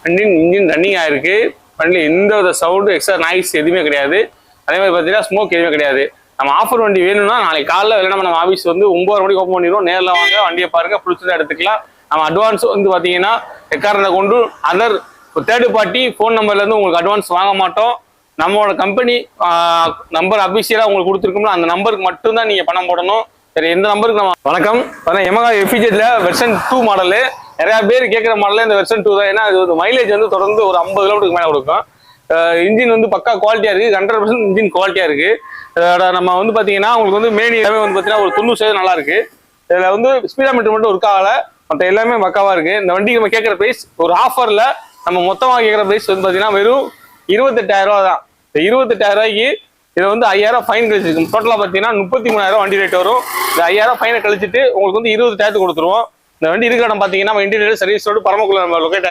Engine running ஆயிருக்கு. வண்டியில் எந்த வித சவுண்டு எக்ஸ்ட்ரா நாய்ஸ் எதுவுமே கிடையாது. அதே மாதிரி பார்த்தீங்கன்னா ஸ்மோக் எதுவுமே கிடையாது. நம்ம ஆஃபர் வண்டி வேணும்னா நாளைக்கு காலைல இல்லைன்னா நம்ம ஆஃபீஸ் வந்து 9 மணிக்கு ஓப்பன் பண்ணிடுவோம். நேரில் வாங்க, வண்டியை பாருங்க, பிடிச்சதை எடுத்துக்கலாம். நம்ம அட்வான்ஸ் வந்து பார்த்தீங்கன்னா எக்காரணத்தை கொண்டு அதர் தேர்ட் பார்ட்டி ஃபோன் நம்பர்லேருந்து உங்களுக்கு அட்வான்ஸ் வாங்க மாட்டோம். நம்மளோட கம்பெனி நம்பர் அபிஷியலாக உங்களுக்கு கொடுத்துருக்கோம்னா அந்த நம்பருக்கு மட்டும்தான் நீங்கள் பணம் போடணும். சரி, எந்த நம்பருக்கு நம்ம வணக்கம். யமகா எஃபிஜெட்ல வெர்ஷன் 2 மாடலு. நிறைய பேர் கேட்குற மாடலே இந்த வெர்ஷன் 2 தான். ஏன்னா அது மைலேஜ் வந்து தொடர்ந்து ஒரு 50 கிலோமீட்டருக்கு மேலே கொடுக்கும். இன்ஜின் வந்து பக்கா குவாலிட்டியாக இருக்குது. 100% இன்ஜின் குவாலிட்டியாக இருக்குது. நம்ம வந்து பார்த்தீங்கன்னா உங்களுக்கு வந்து மெயின் எல்லாமே வந்து பார்த்தீங்கன்னா ஒரு 90% நல்லா இருக்குது. இதில் வந்து ஸ்பீடாமீட்டர் மட்டும் ஒர்க் ஆகலை, மற்ற எல்லாமே பக்காவாக இருக்குது. இந்த வண்டிக்கு நம்ம கேட்குற ப்ரைஸ் ஒரு ஆஃபரில் நம்ம மொத்தமாக கேட்குற ப்ரைஸ் வந்து பார்த்தீங்கன்னா வெறும் 28,000 ரூபா தான். இந்த 28,000 ரூபாய்க்கு இதில் வந்து 5,000 ஃபைன் கழிச்சிருக்கு. டோட்டலாக பார்த்தீங்கன்னா 33,000 வண்டி ரேட் வரும். இந்த 5,000 ஃபைனை கழிச்சிட்டு உங்களுக்கு வந்து 28,000 கொடுத்துருவோம். இந்த வண்டி இருக்கிற இடம் பார்த்தீங்கன்னா நம்ம இன்டீரியர் சர்வீஸ் ரோடு பரமக்குள்ள நம்ம லொக்கேட்